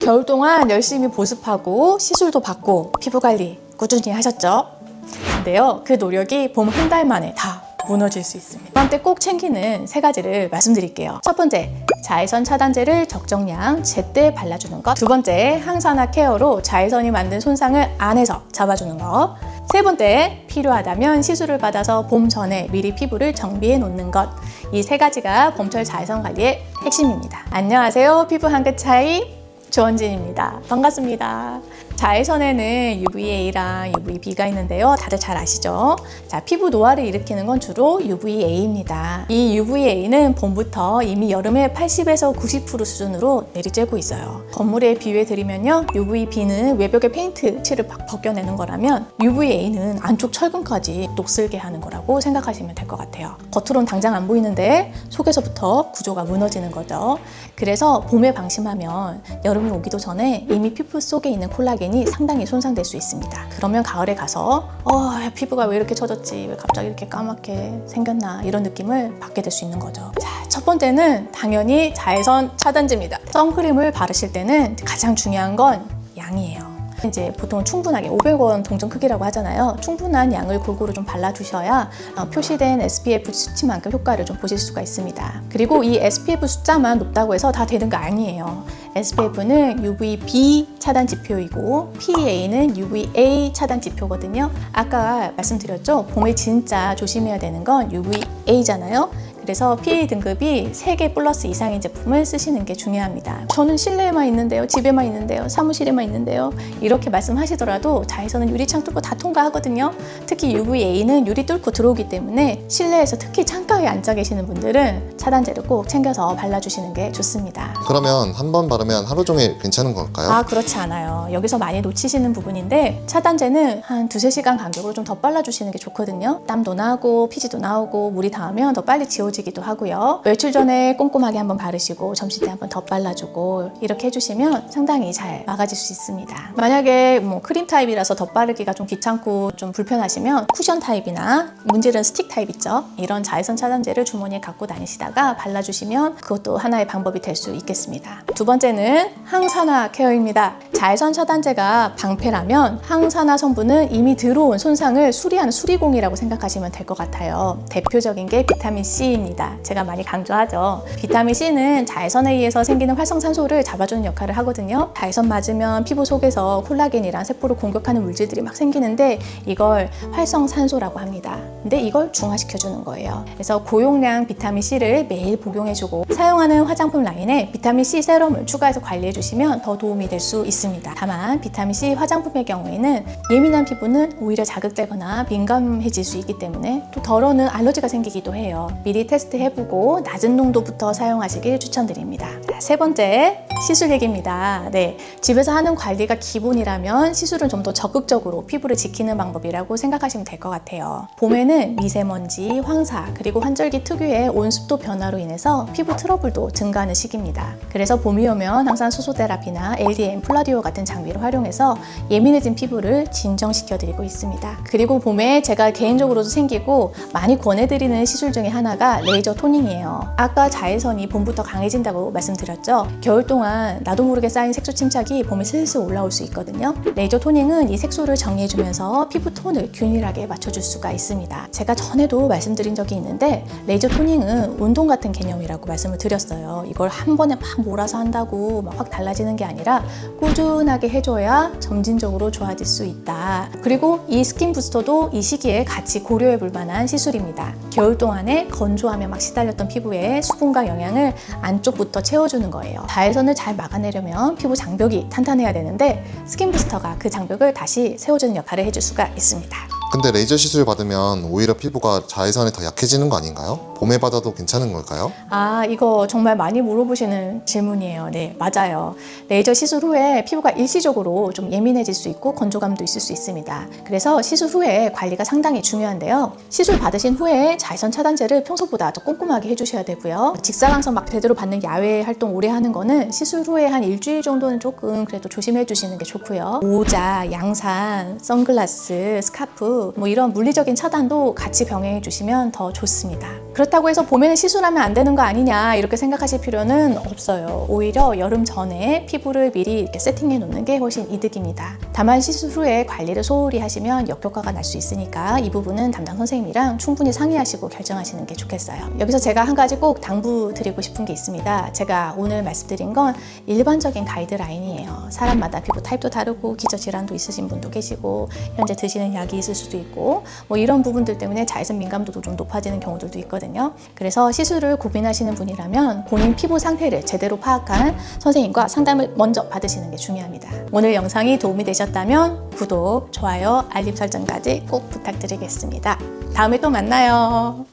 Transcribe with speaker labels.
Speaker 1: 겨울 동안 열심히 보습하고 시술도 받고 피부 관리 꾸준히 하셨죠? 근데요, 그 노력이 봄 한 달 만에 다 무너질 수 있습니다. 이맘때 꼭 챙기는 3가지를 말씀드릴게요. 첫 번째, 자외선 차단제를 적정량 제때 발라주는 것. 두 번째, 항산화 케어로 자외선이 만든 손상을 안에서 잡아주는 것. 세 번째, 필요하다면 시술을 받아서 봄 전에 미리 피부를 정비해 놓는 것. 이 3가지가 봄철 자외선 관리의 핵심입니다. 안녕하세요, 피부 한 끗 차이 조원진입니다. 반갑습니다. 자외선에는 UVA랑 UVB가 있는데요. 다들 잘 아시죠? 자, 피부 노화를 일으키는 건 주로 UVA입니다. 이 UVA는 봄부터 이미 여름에 80에서 90% 수준으로 내리쬐고 있어요. 건물에 비유해 드리면요, UVB는 외벽에 페인트 칠을 벗겨내는 거라면 UVA는 안쪽 철근까지 녹슬게 하는 거라고 생각하시면 될 것 같아요. 겉으로는 당장 안 보이는데 속에서부터 구조가 무너지는 거죠. 그래서 봄에 방심하면 여름이 오기도 전에 이미 피부 속에 있는 콜라겐이 상당히 손상될 수 있습니다. 그러면 가을에 가서 피부가 왜 이렇게 처졌지? 왜 갑자기 이렇게 까맣게 생겼나? 이런 느낌을 받게 될 수 있는 거죠. 자, 첫 번째는 당연히 자외선 차단제입니다. 선크림을 바르실 때는 가장 중요한 건 양이에요. 이제 보통 충분하게 500원 동전 크기라고 하잖아요. 충분한 양을 골고루 좀 발라주셔야 표시된 SPF 수치만큼 효과를 좀 보실 수가 있습니다. 그리고 이 SPF 숫자만 높다고 해서 다 되는 거 아니에요. SPF는 UVB 차단 지표이고 PA는 UVA 차단 지표거든요. 아까 말씀드렸죠? 봄에 진짜 조심해야 되는 건 UVA잖아요. 그래서 PA 등급이 3개 플러스 이상의 제품을 쓰시는 게 중요합니다. 저는 실내에만 있는데요, 집에만 있는데요, 사무실에만 있는데요, 이렇게 말씀하시더라도 자외선은 유리창 뚫고 다 통과하거든요. 특히 UVA는 유리 뚫고 들어오기 때문에 실내에서 특히 창가에 앉아 계시는 분들은 차단제를 꼭 챙겨서 발라주시는 게 좋습니다.
Speaker 2: 그러면 한 번 바르면 하루 종일 괜찮은 걸까요?
Speaker 1: 아, 그렇지 않아요. 여기서 많이 놓치시는 부분인데, 차단제는 한 2~3시간 간격으로 좀 더 발라주시는 게 좋거든요. 땀도 나고 피지도 나오고 물이 닿으면 더 빨리 지워지기도 하고요. 며칠 전에 꼼꼼하게 한번 바르시고 점심 때 한번 더 발라주고 이렇게 해주시면 상당히 잘 막아질 수 있습니다. 만약에 크림 타입이라서 덧바르기가 좀 귀찮고 좀 불편하시면 쿠션 타입이나 문지른 스틱 타입 있죠? 이런 자외선 차단제를 주머니에 갖고 다니시다가 발라주시면 그것도 하나의 방법이 될 수 있겠습니다. 두 번째는 항산화 케어입니다. 자외선 차단제가 방패라면 항산화 성분은 이미 들어온 손상을 수리하는 수리공이라고 생각하시면 될 것 같아요. 대표적인 게 비타민 C입니다. 제가 많이 강조하죠. 비타민 C는 자외선에 의해서 생기는 활성산소를 잡아주는 역할을 하거든요. 자외선 맞으면 피부 속에서 콜라겐이란 세포를 공격하는 물질들이 막 생기는데 이걸 활성산소라고 합니다. 근데 이걸 중화시켜주는 거예요. 그래서 고용량 비타민 C를 매일 복용해주고 사용하는 화장품 라인에 비타민 C 세럼을 추가해서 관리해주시면 더 도움이 될 수 있습니다. 다만 비타민 C 화장품의 경우에는 예민한 피부는 오히려 자극되거나 민감해질 수 있기 때문에 또 덜어는 알러지가 생기기도 해요. 미리 테스트해보고 낮은 농도부터 사용하시길 추천드립니다. 자, 세 번째, 시술 얘기입니다. 네, 집에서 하는 관리가 기본이라면 시술은 좀 더 적극적으로 피부를 지키는 방법이라고 생각하시면 될 것 같아요. 봄에는 미세먼지, 황사, 그리고 환절기 특유의 온습도 변화로 인해서 피부 트러블도 증가하는 시기입니다. 그래서 봄이 오면 항상 수소테라피나 LDM, 플라디오 같은 장비를 활용해서 예민해진 피부를 진정시켜드리고 있습니다. 그리고 봄에 제가 개인적으로도 생기고 많이 권해드리는 시술 중에 하나가 레이저 토닝이에요. 아까 자외선이 봄부터 강해진다고 말씀드렸죠. 겨울 동안 나도 모르게 쌓인 색소 침착이 봄에 슬슬 올라올 수 있거든요. 레이저 토닝은 이 색소를 정리해주면서 피부 톤을 균일하게 맞춰줄 수가 있습니다. 제가 전에도 말씀드린 적이 있는데 레이저 토닝은 운동 같은 개념이라고 말씀을 드렸어요. 이걸 한 번에 막 몰아서 한다고 막 확 달라지는 게 아니라 꾸준하게 해줘야 점진적으로 좋아질 수 있다. 그리고 이 스킨 부스터도 이 시기에 같이 고려해 볼 만한 시술입니다. 겨울 동안에 건조하며 막 시달렸던 피부에 수분과 영양을 안쪽부터 채워주는 거예요. 자외선을 잘 막아내려면 피부 장벽이 탄탄해야 되는데 스킨 부스터가 그 장벽을 다시 세워주는 역할을 해줄 수가 있습니다.
Speaker 2: 근데 레이저 시술 받으면 오히려 피부가 자외선에 더 약해지는 거 아닌가요? 봄에 받아도 괜찮은 걸까요?
Speaker 1: 아, 이거 정말 많이 물어보시는 질문이에요. 네, 맞아요. 레이저 시술 후에 피부가 일시적으로 좀 예민해질 수 있고 건조감도 있을 수 있습니다. 그래서 시술 후에 관리가 상당히 중요한데요. 시술 받으신 후에 자외선 차단제를 평소보다 더 꼼꼼하게 해주셔야 되고요. 직사광선 막 제대로 받는 야외 활동 오래 하는 거는 시술 후에 한 일주일 정도는 조금 그래도 조심해 주시는 게 좋고요. 모자, 양산, 선글라스, 스카프 마스크, 뭐 이런 물리적인 차단도 같이 병행해 주시면 더 좋습니다. 그렇다고 해서 봄에는 시술하면 안 되는 거 아니냐 이렇게 생각하실 필요는 없어요. 오히려 여름 전에 피부를 미리 이렇게 세팅해 놓는 게 훨씬 이득입니다. 다만 시술 후에 관리를 소홀히 하시면 역효과가 날 수 있으니까 이 부분은 담당 선생님이랑 충분히 상의하시고 결정하시는 게 좋겠어요. 여기서 제가 한 가지 꼭 당부드리고 싶은 게 있습니다. 제가 오늘 말씀드린 건 일반적인 가이드라인이에요. 사람마다 피부 타입도 다르고 기저질환도 있으신 분도 계시고 현재 드시는 약이 있을 수도 있고 뭐 이런 부분들 때문에 자외선 민감도도 좀 높아지는 경우들도 있거든요. 그래서 시술을 고민하시는 분이라면 본인 피부 상태를 제대로 파악한 선생님과 상담을 먼저 받으시는 게 중요합니다. 오늘 영상이 도움이 되셨다면 구독, 좋아요, 알림 설정까지 꼭 부탁드리겠습니다. 다음에 또 만나요.